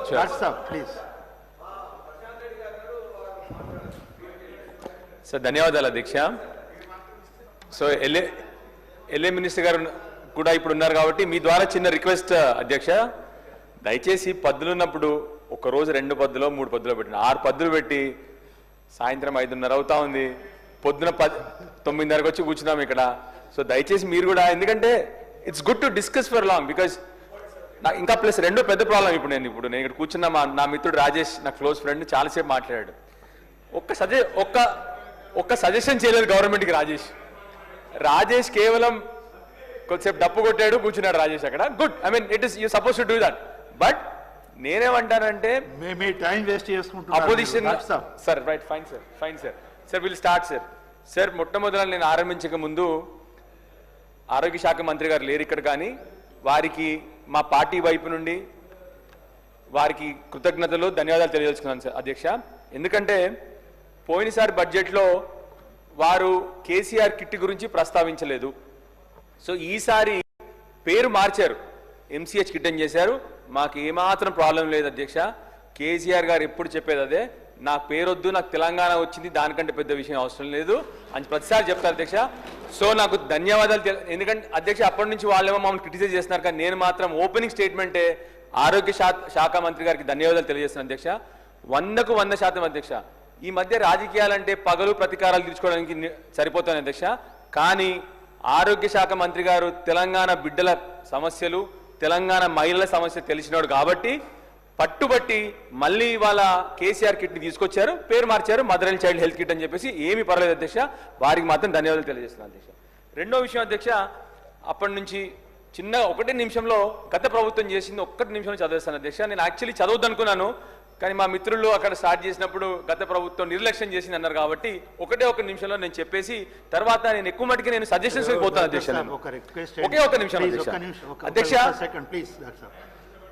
Please sir ధన్యవాదాలు అధ్యక్ష. So LA minister గారు కూడా ఇప్పుడు ఉన్నారు కాబట్టి మీ ద్వారా చిన్న రిక్వెస్ట్ అధ్యక్ష, దయచేసి పద్దులు ఉన్నప్పుడు ఒక రోజు 2 పద్దులో 3 పద్దులో పెట్టిన 6 పద్దులు పెట్టి సాయంత్రం 5:30 అవుతా ఉంది, పొద్దున 9:30కి వచ్చి కూర్చున్నాం ఇక్కడ. సో దయచేసి మీరు కూడా, ఎందుకంటే it's good to discuss for long, because ఇంకా ప్లస్ రెండో పెద్ద ప్రాబ్లం నేను ఇక్కడ కూర్చున్న నా మిత్రుడు రాజేష్, నా క్లోజ్ ఫ్రెండ్, చాలాసేపు మాట్లాడాడు. ఒక్క సజెషన్ చేయలేదు గవర్నమెంట్కి రాజేష్ కేవలం కొద్దిసేపు డప్పు కొట్టాడు, కూర్చున్నాడు రాజేష్ అక్కడ. Good, I mean it is you suppose to do that. But నేనేమంటానంటే టైం వేస్ట్ చేసుకుంటున్నాం opposition. Sir right, fine sir will start sir. మొట్టమొదట నేను ఆరంభించక ముందు ఆరోగ్య శాఖ మంత్రి గారు లేరు ఇక్కడ, కానీ వారికి మా పార్టీ వైపు నుండి వారికి కృతజ్ఞతలు ధన్యవాదాలు తెలియజేసుకున్నాను సార్ అధ్యక్ష. ఎందుకంటే పోయినసారి బడ్జెట్లో వారు కేసీఆర్ కిట్ గురించి ప్రస్తావించలేదు. సో ఈసారి పేరు మార్చారు, ఎంసీహెచ్ కిట్ అని చేశారు. మాకు ఏమాత్రం ప్రాబ్లం లేదు అధ్యక్ష. కేసీఆర్ గారు ఎప్పుడు చెప్పేది అదే, నాకు పేరొద్దు, నాకు తెలంగాణ వచ్చింది, దానికంటే పెద్ద విషయం అవసరం లేదు అని ప్రతిసారి చెప్తారు అధ్యక్ష. సో నాకు ధన్యవాదాలు. ఎందుకంటే అధ్యక్ష అప్పటి నుంచి వాళ్ళేమో మమ్మల్ని క్రిటిసైజ్ చేస్తున్నారు, కానీ నేను మాత్రం ఓపెనింగ్ స్టేట్మెంటే ఆరోగ్య శాఖ మంత్రి గారికి ధన్యవాదాలు తెలియజేస్తున్నాను అధ్యక్ష. 100కు 100% అధ్యక్ష. ఈ మధ్య రాజకీయాలంటే పగలు ప్రతీకారాలు తీర్చుకోవడానికి సరిపోతాను అధ్యక్ష, కానీ ఆరోగ్య శాఖ మంత్రి గారు తెలంగాణ బిడ్డల సమస్యలు, తెలంగాణ మహిళల సమస్య తెలిసినాడు కాబట్టి పట్టుబట్టి మళ్ళీ వాళ్ళ కేసీఆర్ కిట్ని తీసుకొచ్చారు, పేరు మార్చారు, mother and child health kit అని చెప్పేసి. ఏమీ పర్లేదు అధ్యక్ష, వారికి మాత్రం ధన్యవాదాలు తెలియజేస్తున్నాను అధ్యక్ష. రెండో విషయం అధ్యక్ష, అప్పటి నుంచి చిన్న 1 నిమిషంలో గత ప్రభుత్వం చేసింది 1 నిమిషంలో చదివేస్తాను అధ్యక్ష. నేను యాక్చువల్లీ చదవద్దు అనుకున్నాను, కానీ మా మిత్రులు అక్కడ స్టార్ట్ చేసినప్పుడు గత ప్రభుత్వం నిర్లక్ష్యం చేసింది అన్నారు కాబట్టి 1 నిమిషంలో నేను చెప్పేసి తర్వాత నేను ఎక్కువ మటుకి నేను సజెషన్స్ పోతాను అధ్యక్ష. ఒకే నిమిషం అధ్యక్ష. ప్లీజ్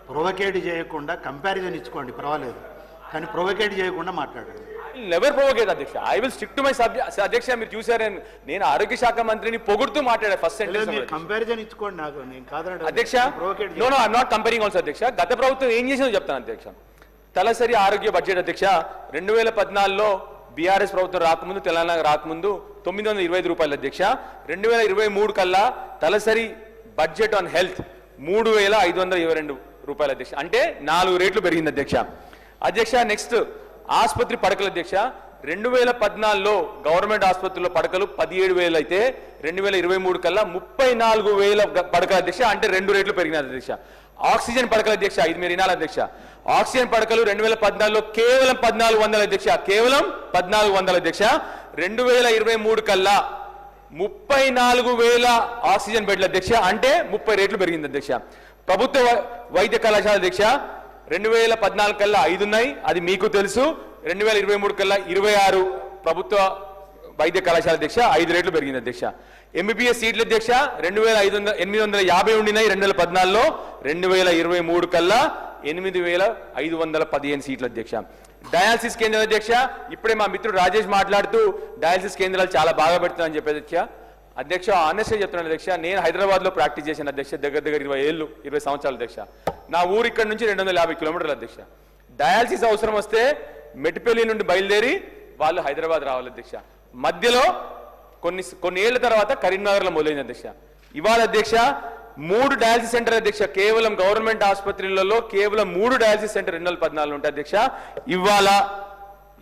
ప్రొవోకేట్ చేయకుండా కంపారిజన్ ఇచ్చుకోండి పర్వాలేదు, కానీ ప్రొవోకేట్ చేయకుండా మాట్లాడండి. నెవర్ ప్రొవోకేట్ అధ్యక్ష, I will stick to my subject అధ్యక్ష. మీరు చూసారు, నేను ఆరోగ్య శాఖ మంత్రిని పొగుడుతూ మాట్లాడాను ఫస్ట్ సెంటెన్స్. కంపారిజన్ ఇచ్చుకోండి, నాకు నేను కాదండి అధ్యక్ష. No I am not comparing also అధ్యక్ష. గత ప్రభుత్వం ఏం చేసిందో చెప్తాను అధ్యక్ష. తలసరి ఆరోగ్య బడ్జెట్ అధ్యక్ష 2014లో బీఆర్ఎస్ ప్రభుత్వం రాకముందు, తెలంగాణ రాకముందు 925 రూపాయలు అధ్యక్ష. 2023 కల్లా తలసరి బడ్జెట్ ఆన్ హెల్త్ 3522 రూపాయలు అధ్యక్ష, అంటే 4 రేట్లు పెరిగింది అధ్యక్ష. నెక్స్ట్ ఆసుపత్రి పడకలు అధ్యక్ష. 2014లో గవర్నమెంట్ ఆసుపత్రుల్లో పడకలు 17,000 అయితే 2023 కల్లా 34,000 పడకలు అధ్యక్ష, అంటే 2 రేట్లు పెరిగినది అధ్యక్ష. ఆక్సిజన్ పడకలు అధ్యక్ష, ఇది మీరు వినాలి అధ్యక్ష. ఆక్సిజన్ పడకలు 2014లో కేవలం 1,400 అధ్యక్ష, కేవలం 1,400 అధ్యక్ష. 2023 కల్లా 34,000 ఆక్సిజన్ బెడ్లు అధ్యక్ష, అంటే 30 రేట్లు పెరిగింది అధ్యక్ష. ప్రభుత్వ వైద్య కళాశాల అధ్యక్ష 2014 కల్లా 5 ఉన్నాయి, అది మీకు తెలుసు. 2023 కల్లా 26 ప్రభుత్వ వైద్య కళాశాల అధ్యక్ష, 5 రేట్లు పెరిగింది అధ్యక్ష. ఎంబీబీఎస్ సీట్ల అధ్యక్ష 850 ఉండినాయి 2014లో, 2023 కల్లా 8,515 సీట్ల అధ్యక్ష. డయాలసిస్ కేంద్రం అధ్యక్ష, ఇప్పుడే మా మిత్రుడు రాజేష్ మాట్లాడుతూ డయాలసిస్ కేంద్రాలు చాలా బాగా పెడుతున్నారని చెప్పేది అధ్యక్ష. ఆనెస్ట్గా చెప్తున్నాను అధ్యక్ష, నేను హైదరాబాద్లో ప్రాక్టీస్ చేసిన అధ్యక్ష, దగ్గర 20 సంవత్సరాలు అధ్యక్ష. నా ఊరు ఇక్కడ నుంచి 250 కిలోమీటర్లు అధ్యక్ష. డయాలసిస్ అవసరం వస్తే మెట్టిపల్లి నుండి బయలుదేరి వాళ్ళు హైదరాబాద్ రావాలి అధ్యక్ష. మధ్యలో కొన్ని ఏళ్ల తర్వాత కరీంనగర్లో మొదలైంది అధ్యక్ష. ఇవాళ అధ్యక్ష 3 డయాలసిస్ సెంటర్ అధ్యక్ష, కేవలం గవర్నమెంట్ ఆసుపత్రులలో కేవలం 3 డయాలసిస్ సెంటర్ 2014 ఉంటాయి అధ్యక్ష.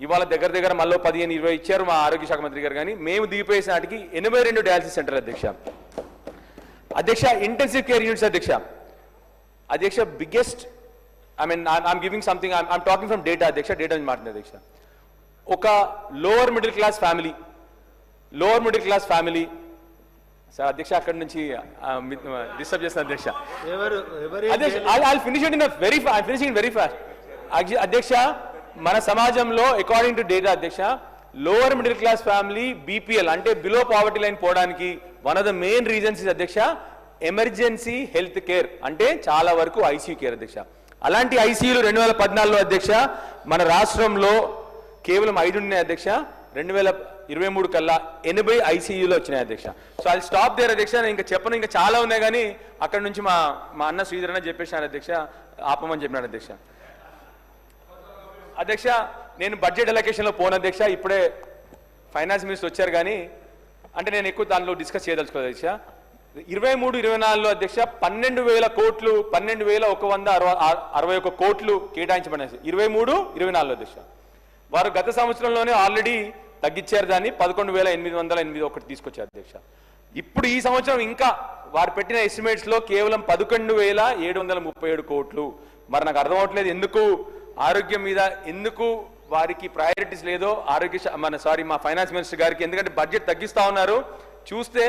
ఇవాళ దగ్గర మళ్ళీ 15-20 ఇచ్చారు మా ఆరోగ్య శాఖ మంత్రి గారు, కానీ మేము దిగిపోయేసిన నాటికి 82 డయాలసిస్ సెంటర్ అధ్యక్ష. ఇంటెన్సివ్ కేర్ యూనిట్స్ అధ్యక్ష biggest, I mean I'm giving something, I'm talking from data అధ్యక్ష. డేటా నుంచి మాట్లాడింది అధ్యక్ష. ఒక lower middle class family sir అధ్యక్ష, అక్కడి నుంచి డిస్టర్బ్ చేస్తాను అధ్యక్ష. వెరీ ఫాస్ట్ అధ్యక్ష. మన సమాజంలో అకార్డింగ్ టు డేటా అధ్యక్ష, lower middle class family BPL అంటే బిలో పావర్టీ లైన్ పోవడానికి one of the main reasons is అధ్యక్ష ఎమర్జెన్సీ హెల్త్ కేర్, అంటే చాలా వరకు ఐసీయూ కేర్ అధ్యక్ష. అలాంటి ఐసీయూలు 2014లో అధ్యక్ష మన రాష్ట్రంలో కేవలం 5 ఉన్నాయి అధ్యక్ష. 2023 కల్లా 80 ఐసీయూలో వచ్చినాయి అధ్యక్ష. సో అది స్టాప్ దేర్ అధ్యక్ష. నేను ఇంకా చెప్పను, ఇంకా చాలా ఉన్నాయి, కానీ అక్కడ నుంచి మా అన్న శ్రీధర్ అన్న చెప్పేసాను అధ్యక్ష, ఆపమని చెప్పినాడు అధ్యక్ష. అధ్యక్ష నేను బడ్జెట్ ఎలకేషన్లో పోను అధ్యక్ష, ఇప్పుడే ఫైనాన్స్ మినిస్టర్ వచ్చారు కానీ అంటే నేను ఎక్కువ దానిలో డిస్కస్ చేయదలుచుకోలేదు అధ్యక్ష. 23-24లో అధ్యక్ష 12,000 కోట్లు 12,161 కోట్లు కేటాయించబడినాయి 23-24లో అధ్యక్ష. వారు గత సంవత్సరంలోనే ఆల్రెడీ తగ్గించారు, దాన్ని 11,881 తీసుకొచ్చారు అధ్యక్ష. ఇప్పుడు ఈ సంవత్సరం ఇంకా వారు పెట్టిన ఎస్టిమేట్స్ లో కేవలం 11,737 కోట్లు. మరి నాకు అర్థం అవట్లేదు ఎందుకు ఆరోగ్యం మీద ఎందుకు వారికి ప్రయారిటీస్ లేదో మా ఫైనాన్స్ మినిస్టర్ గారికి. ఎందుకంటే బడ్జెట్ తగ్గిస్తా ఉన్నారు. చూస్తే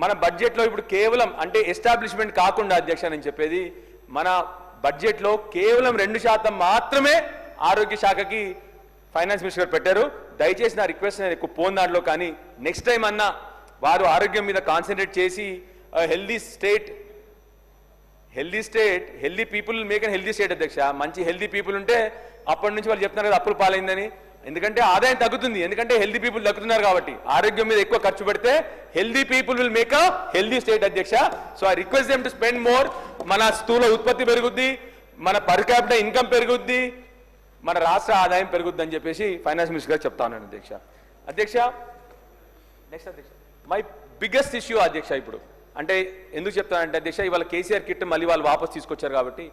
మన బడ్జెట్ లో ఇప్పుడు కేవలం అంటే ఎస్టాబ్లిష్మెంట్ కాకుండా అధ్యక్ష నేను చెప్పేది, మన బడ్జెట్ లో కేవలం 2% మాత్రమే ఆరోగ్య శాఖకి ఫైనాన్స్ మినిస్టర్ గారు పెట్టారు. దయచేసి నా రిక్వెస్ట్, నేను ఎక్కువ పోన్ దాంట్లో, కానీ నెక్స్ట్ టైం అన్నా వారు ఆరోగ్యం మీద కాన్సన్ట్రేట్ చేసి healthy people make an healthy state అధ్యక్ష. మంచి హెల్దీ పీపుల్ ఉంటే అప్పటి నుంచి వాళ్ళు చెప్తున్నారు కదా అప్పులు పాలైందని. ఎందుకంటే ఆదాయం తగ్గుతుంది, ఎందుకంటే హెల్దీ పీపుల్ తగ్గుతున్నారు కాబట్టి. ఆరోగ్యం మీద ఎక్కువ ఖర్చు పెడితే healthy people will make a healthy state అధ్యక్ష. So I request them to spend more. మన స్థూల ఉత్పత్తి పెరుగుద్ది, మన పర్ క్యాపిటల్ ఇన్కమ్ పెరుగుద్ది, మన రాష్ట్ర ఆదాయం పెరుగుద్ది అని చెప్పేసి ఫైనాన్స్ మినిస్టర్ గారు చెప్తా ఉన్నాను అధ్యక్ష. నెక్స్ట్ అధ్యక్ష మై బిగ్గెస్ట్ ఇష్యూ అధ్యక్ష. ఇప్పుడు అంటే ఎందుకు చెప్తానంటే అధ్యక్ష, ఇవాళ కేసీఆర్ కిట్ మళ్ళీ వాళ్ళు వాపస్ తీసుకొచ్చారు కాబట్టి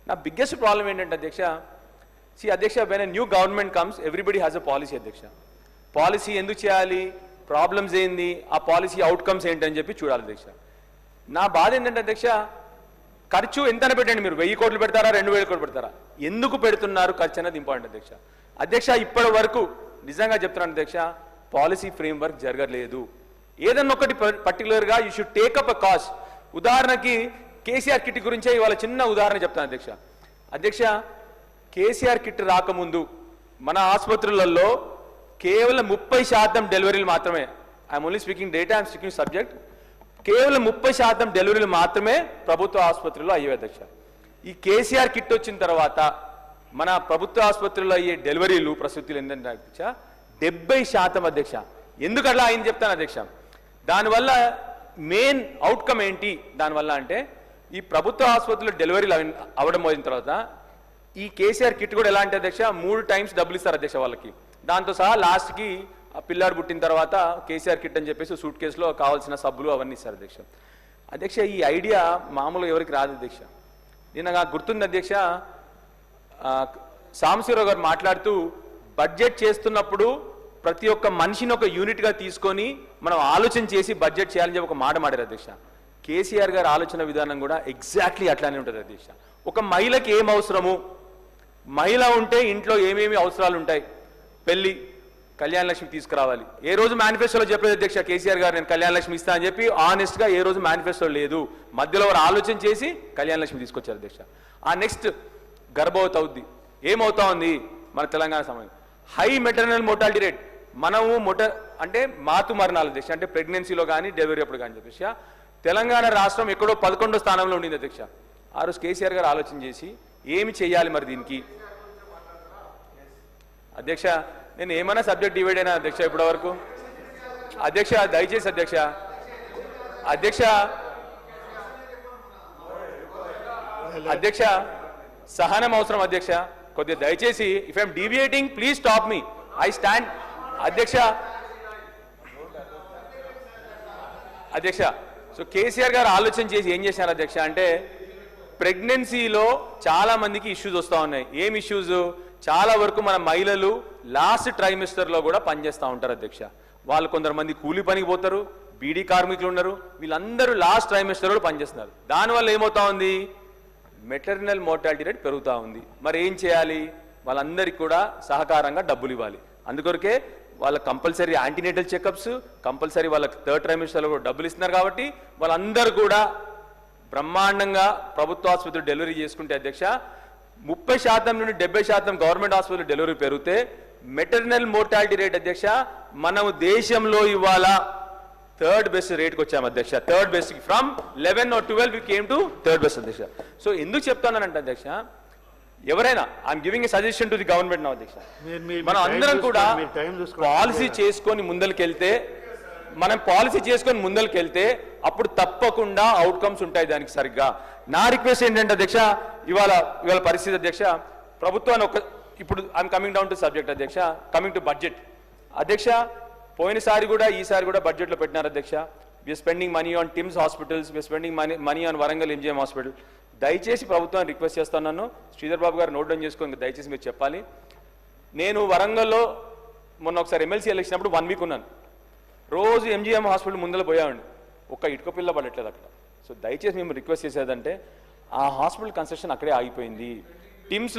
నా బిగ్గెస్ట్ ప్రాబ్లం ఏంటంటే అధ్యక్ష, అధ్యక్ష when new government comes everybody has a policy అధ్యక్ష. పాలసీ ఎందుకు చేయాలి, ప్రాబ్లమ్స్ ఏంది, ఆ పాలసీ అవుట్కమ్స్ ఏంటని చెప్పి చూడాలి అధ్యక్ష. నా బాధ ఏంటంటే అధ్యక్ష, ఖర్చు ఎంతైనా పెట్టండి, మీరు 1000 కోట్లు పెడతారా 2,000 కోట్లు పెడతారా, ఎందుకు పెడుతున్నారు ఖర్చు అనేది ఇంపార్టెంట్ అధ్యక్ష. అధ్యక్ష ఇప్పటి వరకు నిజంగా చెప్తున్నాను అధ్యక్ష, పాలసీ ఫ్రేమ్వర్క్ జరగలేదు. ఏదన్నా ఒకటి పర్టికులర్గా you should take up a cost. ఉదాహరణకి కేసీఆర్ కిట్ గురించే ఇవాళ చిన్న ఉదాహరణ చెప్తాను అధ్యక్ష. కేసీఆర్ కిట్ రాకముందు మన ఆసుపత్రులలో కేవలం 30% డెలివరీలు మాత్రమే, I'm only speaking data, I'm speaking subject, కేవలం 30% డెలివరీలు మాత్రమే ప్రభుత్వ ఆసుపత్రుల్లో అయ్యే అధ్యక్ష. ఈ కేసీఆర్ కిట్ వచ్చిన తర్వాత మన ప్రభుత్వ ఆసుపత్రుల్లో అయ్యే డెలివరీలు ప్రసూతులు ఏంటంటే అధ్యక్ష 70% అధ్యక్ష. ఎందుకు అట్లా అయింది చెప్తాను అధ్యక్ష. దానివల్ల మెయిన్ అవుట్కమ్ ఏంటి దానివల్ల అంటే, ఈ ప్రభుత్వ ఆసుపత్రుల్లో డెలివరీలు అవ్వడం అయిన తర్వాత ఈ కేసీఆర్ కిట్ కూడా ఎలా అంటే అధ్యక్ష 3 టైమ్స్ డబ్బులు ఇస్తారు అధ్యక్ష వాళ్ళకి. దాంతో సహా లాస్ట్కి పిల్లాడు పుట్టిన తర్వాత కేసీఆర్ కిట్ అని చెప్పేసి సూట్ కేసులో కావాల్సిన సబ్బులు అవన్నీ ఇస్తారు అధ్యక్ష. ఈ ఐడియా మామూలుగా ఎవరికి రాదు అధ్యక్ష. నేను నాకు గుర్తుంది అధ్యక్ష, సాంబశివరావు గారు మాట్లాడుతూ బడ్జెట్ చేస్తున్నప్పుడు ప్రతి ఒక్క మనిషిని ఒక యూనిట్గా తీసుకొని మనం ఆలోచన చేసి బడ్జెట్ చేయాలని చెప్పి ఒక మాట మాడారు అధ్యక్ష. కేసీఆర్ గారి ఆలోచన విధానం కూడా ఎగ్జాక్ట్లీ అట్లానే ఉంటుంది అధ్యక్ష. ఒక మహిళకి ఏం అవసరము, మహిళ ఉంటే ఇంట్లో ఏమేమి అవసరాలు ఉంటాయి, పెళ్లి, కళ్యాణ లక్ష్మి తీసుకురావాలి. ఏ రోజు మేనిఫెస్టోలో చెప్పలేదు అధ్యక్ష కేసీఆర్ గారు నేను కళ్యాణ లక్ష్మి ఇస్తా అని చెప్పి, ఆనెస్ట్గా ఏ రోజు మేనిఫెస్టో లేదు. మధ్యలో వారు ఆలోచన చేసి కళ్యాణ లక్ష్మి తీసుకొచ్చారు అధ్యక్ష. ఆ నెక్స్ట్ గర్భవతి అవుద్ది, ఏమవుతా ఉంది మన తెలంగాణ సమయం, హై మెటర్నల్ మోర్టాలిటీ రేట్. మనము అంటే మాతృ మరణాలు అధ్యక్ష, అంటే ప్రెగ్నెన్సీలో కానీ డెలివరీ అప్పుడు కానీ అధ్యక్ష తెలంగాణ రాష్ట్రం ఎక్కడో 11వ స్థానంలో ఉండింది అధ్యక్ష. ఆ రోజు కేసీఆర్ గారు ఆలోచన చేసి ఏమి చేయాలి మరి దీనికి అధ్యక్ష. నేను ఏమైనా సబ్జెక్ట్ డివైడ్ అయినా అధ్యక్ష ఇప్పటి వరకు అధ్యక్ష, దయచేసి అధ్యక్ష సహనం అవసరం అధ్యక్ష, కొద్దిగా దయచేసి. If I'm deviating please stop me, I stand అధ్యక్ష. సో కేసీఆర్ గారు ఆలోచన చేసి ఏం చేశారు అధ్యక్ష అంటే, ప్రెగ్నెన్సీలో చాలా మందికి ఇష్యూస్ వస్తూ ఉన్నాయి. ఏం ఇష్యూస్, చాలా వరకు మన మహిళలు లాస్ట్ ట్రైమిస్టర్లో కూడా పనిచేస్తూ ఉంటారు అధ్యక్ష. వాళ్ళు కొందరు కూలీ పనికి పోతారు, బీడీ కార్మికులు ఉన్నారు, వీళ్ళందరూ లాస్ట్ ట్రైమిస్టర్లో పనిచేస్తున్నారు. దానివల్ల ఏమవుతా ఉంది, మెటర్నల్ మోర్టాలిటీ రేట్ పెరుగుతూ ఉంది. మరి ఏం చేయాలి, వాళ్ళందరికీ కూడా సహకారంగా డబ్బులు ఇవ్వాలి. అందుకొరకే వాళ్ళ కంపల్సరీ యాంటీనేటల్ చెకప్స్, కంపల్సరీ వాళ్ళకి 3rd ట్రైమిస్టర్లో కూడా డబ్బులు ఇస్తున్నారు. కాబట్టి వాళ్ళందరూ కూడా బ్రహ్మాండంగా ప్రభుత్వ ఆసుపత్రులు డెలివరీ చేసుకుంటే అధ్యక్ష 30% నుండి 70% గవర్నమెంట్ ఆసుపత్రులు డెలివరీ పెరిగితే మెటర్నల్ మోర్టాలిటీ రేట్ అధ్యక్ష మనం దేశంలో ఇవాళ 3rd బెస్ట్ రేట్కి వచ్చాము అధ్యక్ష. 3rd best from 11 or 12 we came to 3rd best అధ్యక్ష. సో ఎందుకు చెప్తానంటే అధ్యక్ష, ఎవరైనా I'm giving a suggestion to the government నా అధ్యక్ష, మనం అందరం కూడా పాలసీ చేసుకొని ముందరికెళ్తే అప్పుడు తప్పకుండా అవుట్కమ్స్ ఉంటాయి దానికి సరిగ్గా. నా రిక్వెస్ట్ ఏంటంటే అధ్యక్ష, ఇవాళ పరిస్థితి అధ్యక్ష, ప్రభుత్వాన్ని ఇప్పుడు I'm coming down to subject అధ్యక్ష, కమింగ్ టు బడ్జెట్ అధ్యక్ష. పోయినసారి కూడా ఈసారి కూడా బడ్జెట్లో పెట్టినారు అధ్యక్ష. We're spending money on TIMS hospitals, we're spending money on Warangal MGM hospital. దయచేసి ప్రభుత్వాన్ని రిక్వెస్ట్ చేస్తున్నాను, శ్రీధర్ బాబు గారు నోట్ డౌన్ చేసుకొని దయచేసి మీరు చెప్పాలి. నేను వరంగల్లో మొన్న ఒకసారి ఎమ్మెల్సీ ఎలక్షన్ అప్పుడు 1 వీక్ ఉన్నాను. రోజు ఎంజిఎం హాస్పిటల్ ముందర పోయామండి, ఒక్క ఇటుక పిల్ల పడట్లేదు అక్కడ. సో దయచేసి మేము రిక్వెస్ట్ చేసేదంటే ఆ హాస్పిటల్ కన్స్ట్రక్షన్ అక్కడే ఆగిపోయింది. టిమ్స్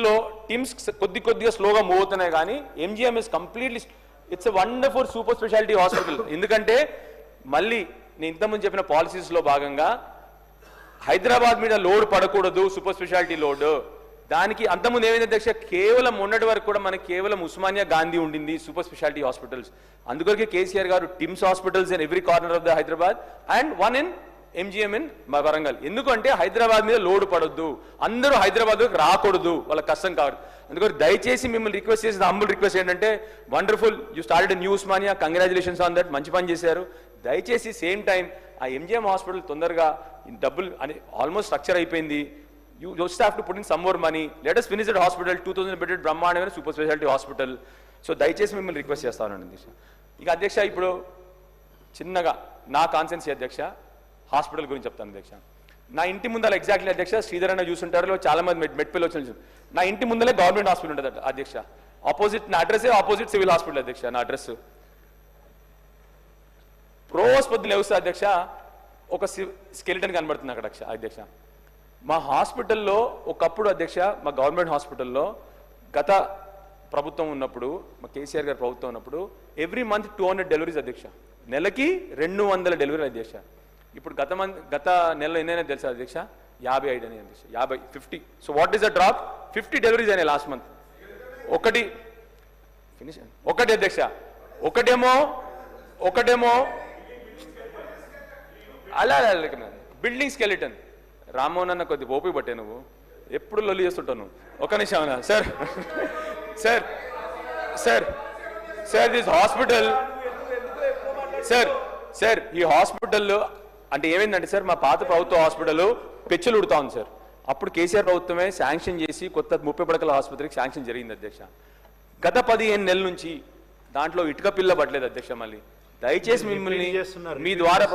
కొద్దిగా స్లోగా మూవ్ అవుతున్నాయి, కానీ MGM is completely it's a wonderful super speciality hospital. ఎందుకంటే మళ్ళీ నేను ఇంతకుముందు చెప్పిన పాలసీస్లో భాగంగా హైదరాబాద్ మీద లోడ్ పడకూడదు, సూపర్ స్పెషాలిటీ లోడ్. దానికి అంతకుముందు ఏమైంది అధ్యక్ష, కేవలం మొన్నటి వరకు కూడా మనకి కేవలం ఉస్మానియా గాంధీ ఉండింది సూపర్ స్పెషాలిటీ హాస్పిటల్స్. అందుకొరకే కేసీఆర్ గారు TIMS hospitals in every corner of the Hyderabad and 1 in MGM in Warangal. ఎందుకంటే హైదరాబాద్ మీద లోడ్ పడొద్దు, అందరూ హైదరాబాద్ రాకూడదు, వాళ్ళ కష్టం కాదు. అందుకని దయచేసి మిమ్మల్ని రిక్వెస్ట్ చేసిన హంబుల్ రిక్వెస్ట్ ఏంటంటే, wonderful you started new Osmania, congratulations on that, మంచి పని చేశారు. దయచేసి సేమ్ టైం ఆ ఎంజిఎం హాస్పిటల్ తొందరగా డబ్బులు అని ఆల్మోస్ట్ స్ట్రక్చర్ అయిపోయింది. You just have to put in some more money. Let us finish that hospital, 2000 bedded బ్రహ్మాండమైన సూపర్ స్పెషాలిటీ హాస్పిటల్. సో దయచేసి మిమ్మల్ని రిక్వెస్ట్ చేస్తాను అధ్యక్ష. ఇక అధ్యక్ష ఇప్పుడు చిన్నగా నా కాన్సెన్సీ అధ్యక్ష హాస్పిటల్ గురించి చెప్తాను అధ్యక్ష. నా ఇంటి ముందర ఎగ్జాక్ట్లీ అధ్యక్ష, శ్రీధర్ అన్న చూసుంటారు, చాలా మంది మెట్పల్లి వచ్చి, నా ఇంటి ముందరే గవర్నమెంట్ హాస్పిటల్ ఉంటుంది అధ్యక్ష. ఆపోజిట్ నా అడ్రస్ ఆపోజిట్ సివిల్ హాస్పిటల్ అధ్యక్ష. నా అడ్రస్ రోజు పొద్దున లేవస్తే అధ్యక్ష ఒక స్కెలిటన్ కనబడుతుంది అక్కడ అధ్యక్ష. మా హాస్పిటల్లో ఒకప్పుడు అధ్యక్ష, మా గవర్నమెంట్ హాస్పిటల్లో గత ప్రభుత్వం ఉన్నప్పుడు, మా కేసీఆర్ గారి ప్రభుత్వం ఉన్నప్పుడు ఎవ్రీ మంత్ 200 డెలివరీస్ అధ్యక్ష, నెలకి 200 డెలివరీ అధ్యక్ష. ఇప్పుడు గత నెలలో ఎన్నైనా తెలుసా అధ్యక్ష, 55 అని అధ్యక్ష, 50. So what is the drop? 50 deliveries అయినాయి లాస్ట్ మంత్. ఒకటి అధ్యక్ష, ఒకటేమో అలా బిల్డింగ్ స్కెలిటన్. రామ్మోహన్ అన్న కొద్ది ఓపిక పట్టే, నువ్వు ఎప్పుడు లొల్లి చేస్తుంటావు నువ్వు. ఒక నిమిషం sir, sir sir sir this hospital sir ఈ హాస్పిటల్లో అంటే ఏమైందంటే సార్, మా పాత ప్రభుత్వ హాస్పిటల్ పెచ్చులు ఉడుతా ఉంది సార్. అప్పుడు కేసీఆర్ ప్రభుత్వమే శాంక్షన్ చేసి కొత్త 30 పడకల ఆసుపత్రికి శాంక్షన్ జరిగింది అధ్యక్ష. గత 15 నెలల నుంచి దాంట్లో ఇటుక పిల్ల పట్టలేదు అధ్యక్ష. మళ్ళీ దయచేసి మిమ్మల్ని మీ ద్వారా,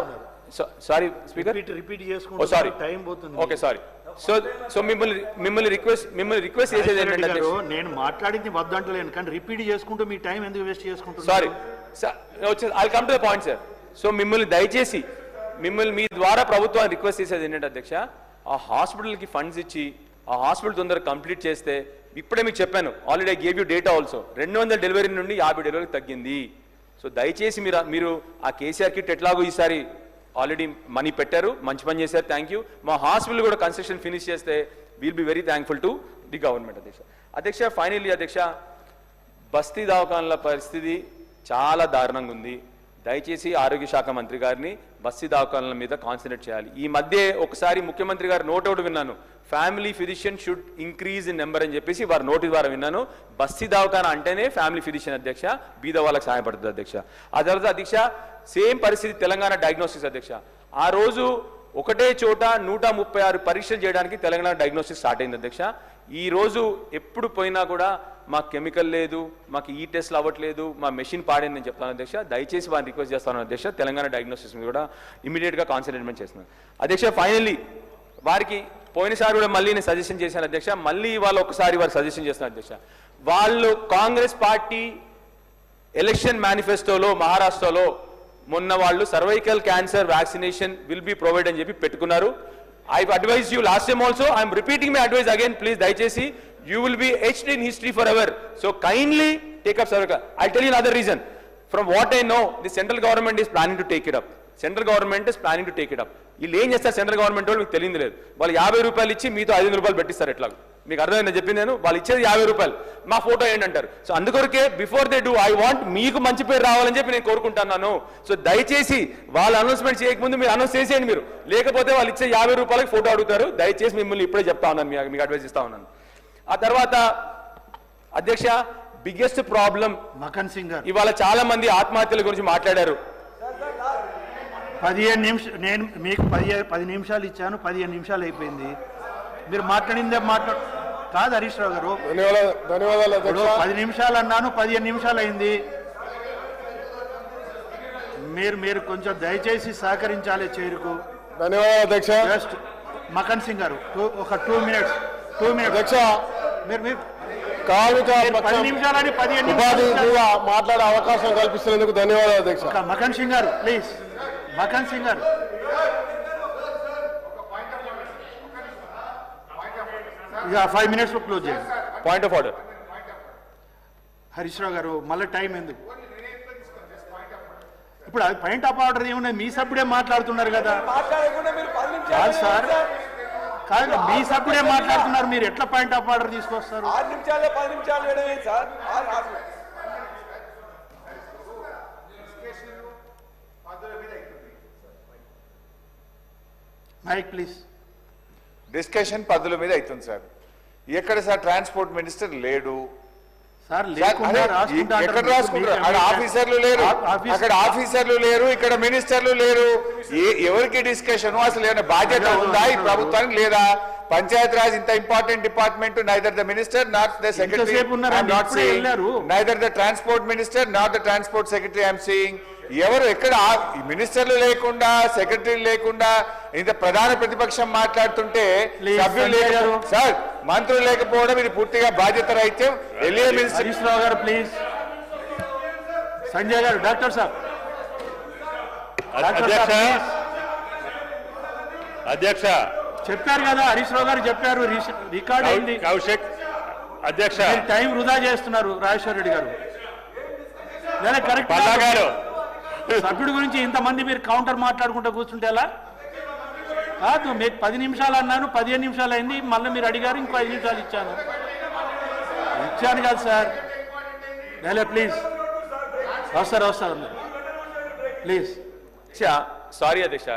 సారీ స్పీకర్, రిపీట్ చేసుకుంటూ సారీ టైం పోతుంది. Okay sorry. సో మిమ్మల్ని రిక్వెస్ట్ చేసేది ఏంటంటే, నేను మాట్లాడింది వద్దంటలేను, కానీ రిపీట్ చేసుకుంటూ మీ టైం ఎందుకు వేస్ట్ చేసుకుంటున్నారు? Sorry I come to the point sir. So మిమ్మల్ని దయచేసి మీ ద్వారా ప్రభుత్వాన్ని రిక్వెస్ట్ చేసేది ఏంటంటే అధ్యక్ష, ఆ హాస్పిటల్కి ఫండ్స్ ఇచ్చి ఆ హాస్పిటల్ తొందరగా కంప్లీట్ చేస్తే, ఇప్పుడే మీకు చెప్పాను already, I gave you data also, 200 delivery నుండి 50 డెలివరీకి తగ్గింది. సో దయచేసి మీరు ఆ కేసీఆర్ కిట్ ఎట్లాగో ఈసారి ఆల్రెడీ మనీ పెట్టారు, మంచి పని చేశారు, థ్యాంక్ యూ. మా హాస్పిటల్ కూడా కన్స్ట్రక్షన్ ఫినిష్ చేస్తే will be very thankful to the government అధ్యక్ష. ఫైనల్లీ అధ్యక్ష, బస్తీ దవాఖానాల పరిస్థితి చాలా దారుణంగా ఉంది. దయచేసి ఆరోగ్య శాఖ మంత్రి గారిని బస్తీ దవాఖానాల మీద కాన్సన్ట్రేట్ చేయాలి. ఈ మధ్య ఒకసారి ముఖ్యమంత్రి గారు నోట్ అవుట్ విన్నాను, family physician should increase in number అని చెప్పేసి వారి నోటి ద్వారా విన్నాను. బస్తీ దవాఖానా అంటేనే ఫ్యామిలీ ఫిజిషియన్ అధ్యక్ష, బీద వాళ్ళకి సహాయపడుతుంది అధ్యక్ష. ఆ తర్వాత అధ్యక్ష సేమ్ పరిస్థితి తెలంగాణ డయాగ్నోస్టిక్స్ అధ్యక్ష. ఆ రోజు ఒకటే చోట 136 పరీక్షలు చేయడానికి తెలంగాణ డయాగ్నోస్టిక్స్ స్టార్ట్ అయింది అధ్యక్ష. ఈ రోజు ఎప్పుడు పోయినా కూడా మాకు కెమికల్ లేదు, మాకు ఈ టెస్ట్లు అవ్వట్లేదు, మా మెషిన్ పాడైంది అని చెప్తాను అధ్యక్ష. దయచేసి వారిని రిక్వెస్ట్ చేస్తాను అధ్యక్ష, తెలంగాణ డయాగ్నోస్టిక్స్ మీద కూడా ఇమీడియట్గా కాన్సన్ట్రేట్మెంట్ చేస్తున్నాను అధ్యక్ష. ఫైనల్లీ వారికి పోయినసారి కూడా మళ్ళీ నేను సజెషన్ చేశాను అధ్యక్ష, మళ్ళీ వాళ్ళు ఒకసారి వారు సజెషన్ చేస్తున్నారు అధ్యక్ష. వాళ్ళు కాంగ్రెస్ పార్టీ ఎలక్షన్ మేనిఫెస్టోలో మహారాష్ట్రలో మొన్న వాళ్ళు cervical cancer vaccination will be provide అని చెప్పి పెట్టుకున్నారు. I advise you last time also, I'm repeating my advise again, please దయచేసి, you will be etched in history forever. So kindly take up cervical. I'll tell you another reason. From what I know, the central government is planning to take it up. Central government is planning to take it up. వీళ్ళు ఏం చేస్తారు central government వాళ్ళు, మీకు తెలియదు లేదు. వాళ్ళు 50 రూపాయలు ఇచ్చి మీతో 500 రూపాయలు పెట్టిస్తారు. ఎట్లా మీకు అర్థమైంది చెప్పింది నేను, వాళ్ళు ఇచ్చేది 50 రూపాయలు, మా ఫోటో ఏంటంటారు. సో అందుకొరకే before they do I want మీకు మంచి పేరు రావాలని చెప్పి నేను కోరుకుంటున్నాను. సో దయచేసి వాళ్ళు అనౌన్స్మెంట్ చేయకముందు మీరు అనౌన్స్ చేసేయండి మీరు, లేకపోతే వాళ్ళు ఇచ్చే 50 రూపాయలకి ఫోటో అడుగుతారు. దయచేసి మిమ్మల్ని ఇప్పుడే చెప్తా ఉన్నాను, మీకు అడ్వైస్ ఇస్తా ఉన్నాను. ఆ తర్వాత అధ్యక్ష బిగ్గెస్ట్ ప్రాబ్లం మకన్ సింగ్ గారు, ఇవాళ చాలా మంది ఆత్మహత్యల గురించి మాట్లాడారు. 15 నిమిషాలు నేను మీకు 10 నిమిషాలు ఇచ్చాను, 15 నిమిషాలు అయిపోయింది. మీరు మాట్లాడిందే కాదు హరీష్ రావు గారు, ధన్యవాదాలు ఇప్పుడు అధ్యక్ష. 10 నిమిషాలు అన్నాను, 15 నిమిషాలు అయింది. మీరు కొంచెం దయచేసి సహకరించాలి చైర్కు. ధన్యవాదాలు అధ్యక్ష. జస్ట్ మకన్ సింగ్ గారు ఒక 2 మినిట్స్ అధ్యక్ష, మీరు కార్మిక 10 నిమిషాలని 15 ఉపాధి నిమిషాలు. మీద మాట్లాడే అవకాశం కల్పిస్తున్నందుకు ధన్యవాదాలు అధ్యక్ష. మకన్ సింగ్ గారు ప్లీజ్, మకన్ సింగ్ గారు. ఇక 5 మినిట్స్లో క్లోజ్ చేయండి. Point of order. Harish Rao గారు మళ్ళీ టైం ఎందుకు? ఇప్పుడు అది పాయింట్ ఆఫ్ ఆర్డర్ ఏమున్నాయి? మీ సభ్యుడే మాట్లాడుతున్నారు కదా. కాదు సార్, కాదు మీ సభ్యుడే మాట్లాడుతున్నారు, మీరు ఎట్లా పాయింట్ ఆఫ్ ఆర్డర్ తీసుకొస్తారు? 6 నిమిషాలు 10 నిమిషాలు వేయడమే సార్. Mic please. డిస్కషన్ పద్ధతుల మీద అవుతుంది సార్. ఎక్కడ సార్ ట్రాన్స్పోర్ట్ మినిస్టర్ లేడు సార్ సార్, లేకుండా అరే, రాసుకుంటా ఎక్కడ అంటారు. రాసుకుంటారు? అక్కడ ఆఫీసర్లు లేరు, అక్కడ ఆఫీసర్లు లేరు, ఇక్కడ మినిస్టర్లు లేరు. ఎవరికి డిస్కషన్? అసలు ఏమైనా బాధ్యత ఉందా ఈ ప్రభుత్వానికి లేదా? పంచాయత్ రాజ్ ఇంత important department, neither the minister not the secretary, ఎంతసేపు ఉన్నారండి? ఇప్పుడే వెళ్ళారు. Neither the transport minister not the transport secretary. I'm seeing ఎవరు ఎక్కడ మినిస్టర్లు లేకుండా, సెక్రటరీ లేకుండా, ఇంత ప్రధాన ప్రతిపక్షం మాట్లాడుతుంటే Please, సభ్యులు సంజయ్ గారు. సార్, మంత్రులు లేకపోవడం ఇది పూర్తిగా బాధ్యత రహిత్యం. ఎల్ఏ మినిస్టర్ హరీష్ రావు గారు ప్లీజ్. సంజయ్ గారు, doctor Saab, doctor Saab please. అధ్యక్ష చెప్పారు కదా, హరీష్ రావు గారు చెప్పారు, రికార్డ్ అయింది. కౌశిక్ అధ్యక్ష మీరు టైం వృధా చేస్తున్నారు రాజేశ్వర రెడ్డి గారు. లేదా కరెక్ట్ పల్లా గారు సభ్యుడి గురించి ఇంతమంది మీరు కౌంటర్ మాట్లాడుకుంటూ కూర్చుంటే ఎలా? కాదు, మీకు 10 నిమిషాలు అన్నాను, 15 నిమిషాలు అయింది, మళ్ళీ మీరు అడిగారు, ఇంకో 5 నిమిషాలు ఇచ్చాను కదా సార్. లేదా ప్లీజ్, వస్తారు ప్లీజ్. సారీ అధ్యక్ష,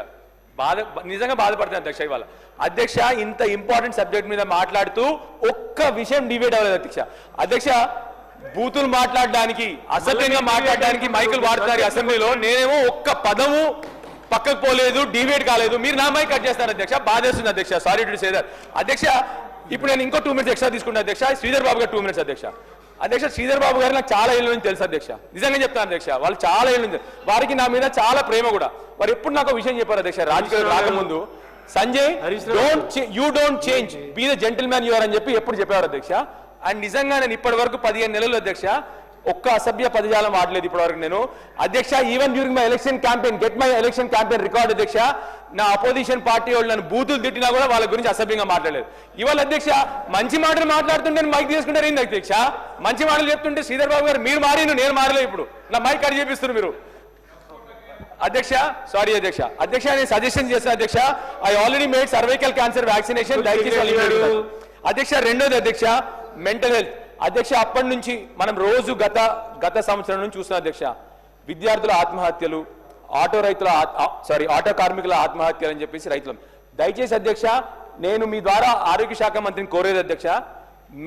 నిజంగా బాధపడుతుంది అధ్యక్ష. ఇవాళ అధ్యక్ష ఇంత ఇంపార్టెంట్ సబ్జెక్ట్ మీద మాట్లాడుతూ ఒక్క విషయం డిబేట్ అవ్వలేదు అధ్యక్ష. అధ్యక్ష బూతులు మాట్లాడడానికి, అసభ్యంగా మాట్లాడడానికి మైకులు వాడుతున్నారు అసెంబ్లీలో. నేనేమో ఒక్క పదము పక్కకు పోలేదు, డిబేట్ కాలేదు. మీరు నా మైక్ కట్ చేస్తారు అధ్యక్ష, బాధేస్తుంది అధ్యక్ష. సారీ టు సే దట్ అధ్యక్ష. ఇప్పుడు నేను ఇంకో 2 మినిట్స్ ఎక్స్ట్రా తీసుకున్నాను అధ్యక్ష. శ్రీధర్ బాబు గారు 2 మినిట్స్ అధ్యక్ష. శ్రీధర్ బాబు గారు నాకు చాలా ఏళ్ళ నుంచి తెలుసు అధ్యక్ష, నిజంగా చెప్తాను అధ్యక్ష. వాళ్ళు చాలా ఏళ్ళ నుంచి, వారికి నా మీద చాలా ప్రేమ కూడా. వారు ఎప్పుడు నాకు విషయం చెప్పారు అధ్యక్ష, రాజకీయాలు రాకముందు, Sanjay you don't change, be the gentleman you are అని చెప్పి ఎప్పుడు చెప్పేవారు అధ్యక్ష. అండ్ నిజంగా నేను ఇప్పటి వరకు 15 నెలలు అధ్యక్ష ఒక్క అసభ్య పదజాలం ఆడలేదు ఇప్పటి వరకు నేను అధ్యక్ష. Even during my election campaign, get my election campaign record అధ్యక్ష, నా అపోజిషన్ పార్టీ వాళ్ళు నన్ను బూతులు తిట్టినా కూడా వాళ్ళ గురించి అసభ్యంగా మాట్లాడలేదు. ఇవాళ అధ్యక్ష మంచి మాటలు మాట్లాడుతుంటే మైక్ తీసుకుంటారు ఏంది అధ్యక్ష? మంచి మాటలు చెప్తుంటే శ్రీధర్ బాబు గారు మీరు మారిను, నేను మారలేదు. ఇప్పుడు నా మైక్ కట్ చేపిస్తున్నారు మీరు అధ్యక్ష. సారీ అధ్యక్ష. నేను సజెషన్ చేస్తాను అధ్యక్ష, I already made cervical cancer vaccination. దయచేసి అధ్యక్ష. రెండోది అధ్యక్ష, మెంటల్ హెల్త్ అధ్యక్ష. అప్పటి నుంచి మనం రోజు గత సంవత్సరం నుంచి చూస్తున్నాం అధ్యక్ష, విద్యార్థుల ఆత్మహత్యలు, ఆటో కార్మికుల ఆత్మహత్యలు అని చెప్పేసి రైతులు. దయచేసి అధ్యక్ష నేను మీ ద్వారా ఆరోగ్య శాఖ మంత్రిని కోరేది అధ్యక్ష,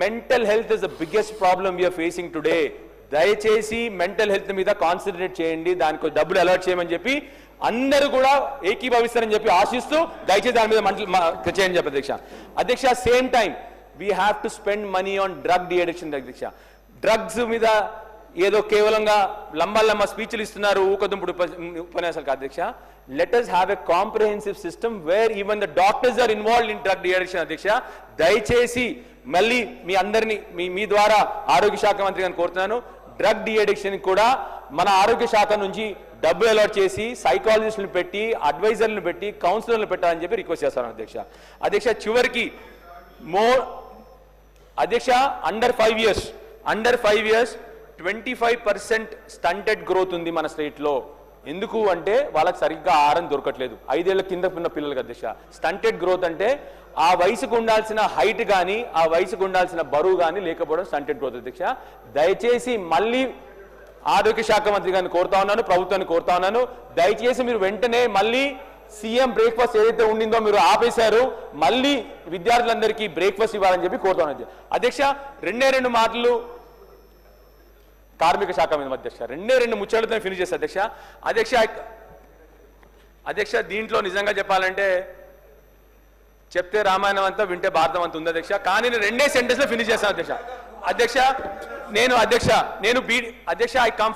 mental health is the biggest problem we're facing today. దయచేసి మెంటల్ హెల్త్ మీద కాన్సన్ట్రేట్ చేయండి, దానికి డబ్బులు అలర్ట్ చేయమని చెప్పి అందరూ కూడా ఏకీభవిస్తారని చెప్పి ఆశిస్తూ దయచేసి దాని మీద చేయండి చెప్పి అధ్యక్ష. Same time we have to spend money on drug de-addiction అధ్యక్ష. డ్రగ్స్ మీద ఏదో కేవలంగా లంబా స్పీచ్లు ఇస్తున్నారు, ఊకదుంపుడు ఉపన్యాసాలు కాదు అధ్యక్ష. Let us have a comprehensive system where even the doctors are involved in drug de-addiction అధ్యక్ష. దయచేసి మళ్ళీ మీ అందరినీ మీ ద్వారా ఆరోగ్య శాఖ మంత్రి గారిని కోరుతున్నాను, డ్రగ్ de-addiction కూడా మన ఆరోగ్య శాఖ నుంచి డబ్బు అలాట్ చేసి సైకాలజిస్టులు పెట్టి, అడ్వైజర్లు పెట్టి, కౌన్సిలర్లు పెట్టాలని చెప్పి రిక్వెస్ట్ చేస్తాను అధ్యక్ష. చివరికి అధ్యక్ష అండర్ 5 ఇయర్స్ 25% స్టంటెడ్ గ్రోత్ ఉంది మన స్టేట్ లో. ఎందుకు అంటే వాళ్ళకి సరిగ్గా ఆహారం దొరకట్లేదు. 5 ఏళ్ల కింద ఉన్న పిల్లలకి అధ్యక్ష. స్టంటెడ్ గ్రోత్ అంటే ఆ వయసుకు ఉండాల్సిన హైట్ కానీ, ఆ వయసుకు ఉండాల్సిన బరువు కానీ లేకపోవడం స్టంటెడ్ గ్రోత్ అధ్యక్ష. దయచేసి మళ్ళీ ఆరోగ్య శాఖ మంత్రి గారిని కోరుతా ఉన్నాను, ప్రభుత్వాన్ని కోరుతా ఉన్నాను, దయచేసి మీరు వెంటనే మళ్ళీ సీఎం బ్రేక్ఫాస్ట్ ఏదైతే ఉండిందో మీరు ఆపేశారు, మళ్ళీ విద్యార్థులందరికీ బ్రేక్ఫాస్ట్ ఇవ్వాలని చెప్పి కోరుతాను అధ్యక్ష. 2 మాటలు కార్మిక శాఖ మీద అధ్యక్ష. 2 ముచ్చట్లతో ఫినిష్ చేస్తా అధ్యక్ష. దీంట్లో నిజంగా చెప్పాలంటే చెప్తే రామాయణం అంతా వింటే భారతం అంత ఉంది అధ్యక్ష. కానీ నేను 2 సెంటెన్స్ లో ఫినిష్ చేస్తాను అధ్యక్ష. అధ్యక్ష I come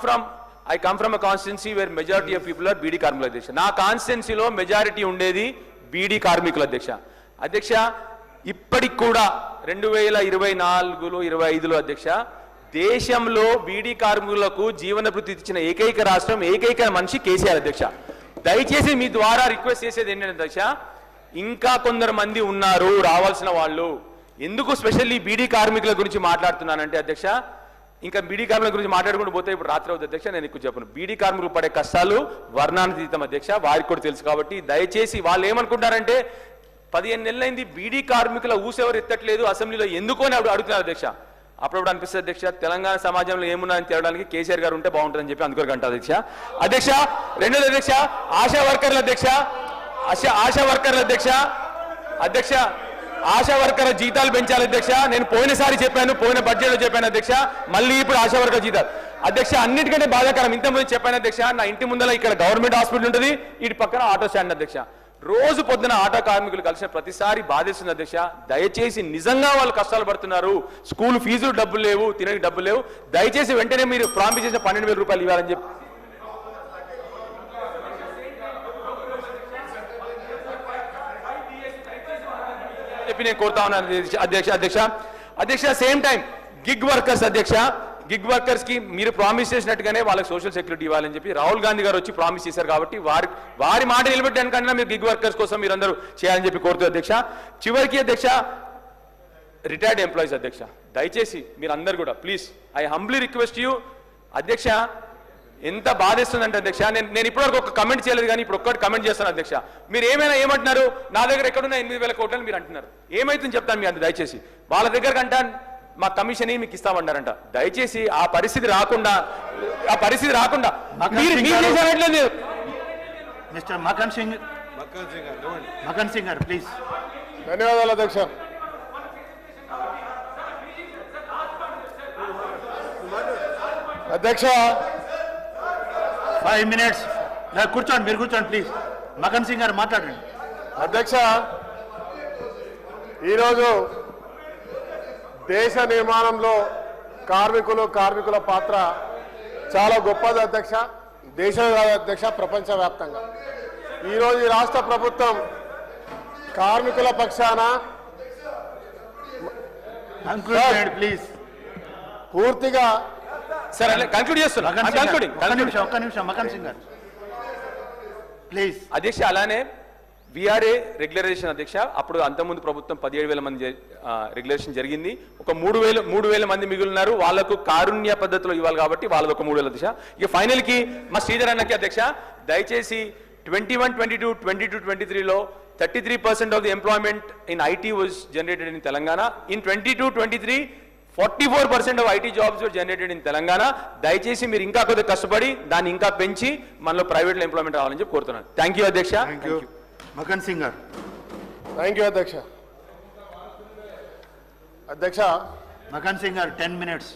from a constituency where majority of people are beedi కార్మికులు అధ్యక్ష. నా కాన్స్టిట్యున్సీలో మెజారిటీ ఉండేది బీడీ కార్మికులు అధ్యక్ష. ఇప్పటికి కూడా 2024లో 25లో అధ్యక్ష దేశంలో బీడీ కార్మికులకు జీవన భృతి ఇచ్చిన ఏకైక రాష్ట్రం, ఏకైక మనిషి కేసీఆర్ అధ్యక్ష. దయచేసి మీ ద్వారా రిక్వెస్ట్ చేసేది ఏంటంటే అధ్యక్ష, ఇంకా కొందరు మంది ఉన్నారు రావాల్సిన వాళ్ళు. ఎందుకు స్పెషల్లీ బీడీ కార్మికుల గురించి మాట్లాడుతున్నానంటే అధ్యక్ష, ఇంకా బీడీ కార్మికుల గురించి మాట్లాడుకుంటూ పోతే ఇప్పుడు రాత్రి అవుతుంది అధ్యక్ష. నేను ఎక్కువ చెప్పను. బీడీ కార్మికులు పడే కష్టాలు వర్ణాతీతం అధ్యక్ష, వారికి కూడా తెలుసు. కాబట్టి దయచేసి వాళ్ళు ఏమనుకుంటారంటే 15 నెలలైంది బీడీ కార్మికుల ఊసెవరు ఎత్తట్లేదు అసెంబ్లీలో ఎందుకు అని అడుగుతున్నారు అధ్యక్ష. అప్పుడప్పుడు అనిపిస్తుంది అధ్యక్ష, తెలంగాణ సమాజంలో ఏమున్నాయని తేవడానికి కేసీఆర్ గారు ఉంటే బాగుంటుందని చెప్పి అందుకొరకు అంటారు అధ్యక్ష. రెండోది అధ్యక్ష, ఆశా వర్కర్ల జీతాలు పెంచాలి అధ్యక్ష. నేను పోయినసారి చెప్పాను, పోయిన బడ్జెట్ లో చెప్పాను అధ్యక్ష, మళ్ళీ ఇప్పుడు ఆశా వర్కర్ జీతాలు అధ్యక్ష. అన్నిటికంటే బాధాకరం, ఇంతకుముందు చెప్పాను అధ్యక్ష, నా ఇంటి ముందర ఇక్కడ గవర్నమెంట్ హాస్పిటల్ ఉంటుంది, ఇటు పక్కన ఆటో స్టాండ్ అధ్యక్ష. రోజు పొద్దున ఆటో కార్మికులు కలిసిన ప్రతిసారి బాధిస్తుంది అధ్యక్ష. దయచేసి నిజంగా వాళ్ళు కష్టాలు పడుతున్నారు, స్కూల్ ఫీజులు డబ్బులు లేవు, తినడానికి డబ్బులు లేవు. దయచేసి వెంటనే మీరు ప్రామిస్ చేసిన 12,000 రూపాయలు ఇవ్వాలని చెప్పి నేను కోరుతా ఉన్నాను అధ్యక్ష. సేమ్ టైం గిగ్ వర్కర్స్ కి మీరు ప్రామిస్ చేసినట్టుగానే వాళ్ళకి సోషల్ సెక్యూరిటీ ఇవ్వాలని చెప్పి రాహుల్ గాంధీ గారు వచ్చి ప్రామిస్ చేశారు. కాబట్టి వారి మాట నిలబెట్టడానికన్నా మీరు గిగ్ వర్కర్స్ కోసం మీరందరూ చేయాలని చెప్పి కోరుతూ అధ్యక్ష. చివరికి అధ్యక్ష, రిటైర్డ్ ఎంప్లాయీస్ అధ్యక్ష, దయచేసి మీరందరూ కూడా please I humbly request you అధ్యక్ష. ఎంత బాధేస్తుందంటే అధ్యక్ష, నేను ఇప్పటివరకు ఒక కమెంట్ చేయలేదు, కానీ ఇప్పుడు ఒక్కటి కమెంట్ చేస్తాను అధ్యక్ష. మీరు ఏమంటున్నారు, నా దగ్గర ఎక్కడున్నా 8,000 కోట్లు మీరు అంటున్నారు. ఏమైతుందని చెప్తాను మీ అంత దయచేసి. వాళ్ళ దగ్గర కంటే మా కమిషన్ మీకు ఇస్తామన్నారంట. దయచేసి ఆ పరిస్థితి రాకుండా మిస్టర్ మకన్ సింగ్ గారు ప్లీజ్. ధన్యవాదాలు అధ్యక్ష. అధ్యక్ష 5 minutes కూర్చోండి, మీరు కూర్చోండి ప్లీజ్. మకన్ సింగ్ గారు మాట్లాడండి. అధ్యక్ష, ఈరోజు దేశ నిర్మాణంలో కార్మికుల పాత్ర చాలా గొప్పది అధ్యక్ష. దేశం కాదు అధ్యక్ష, ప్రపంచవ్యాప్తంగా ఈరోజు ఈ రాష్ట్ర ప్రభుత్వం కార్మికుల పక్షాన ప్లీజ్ పూర్తిగా సరే కంక్లూడ్ చేస్తున్నా. ఒక్క నిమిషం మకన్ సింగ్ గారు ప్లీజ్. అధ్యక్ష, అలానే విఆర్ఏ రెగ్యులరైజేషన్ అధ్యక్ష, అప్పుడు అంతకుముందు ప్రభుత్వం 17,000 మంది రెగ్యులేషన్ జరిగింది. ఒక 3,000 మంది మిగులున్నారు, వాళ్లకు కారుణ్య పద్ధతిలో ఇవ్వాలి కాబట్టి వాళ్ళది ఒక 3,000 అధ్యక్ష. ఇక ఫైనల్ కి మా శ్రీధర్ అన్నకి అధ్యక్ష, దయచేసి 21-22-23లో 33% of the employment in IT was generated in Telangana. In 22-23 44% of IT jobs were generated in Telangana. దయచేసి మీరు ఇంకా కొద్దిగా కష్టపడి దాన్ని ఇంకా పెంచి మనలో ప్రైవేట్ ఎంప్లాయ్మెంట్ రావాలని చెప్పి కోరుతున్నాను. థ్యాంక్ యూ అధ్యక్ష. మకన్ సింగ్ గారు. థ్యాంక్ యూ అధ్యక్ష. మకన్ సింగ్ గారు 10 minutes.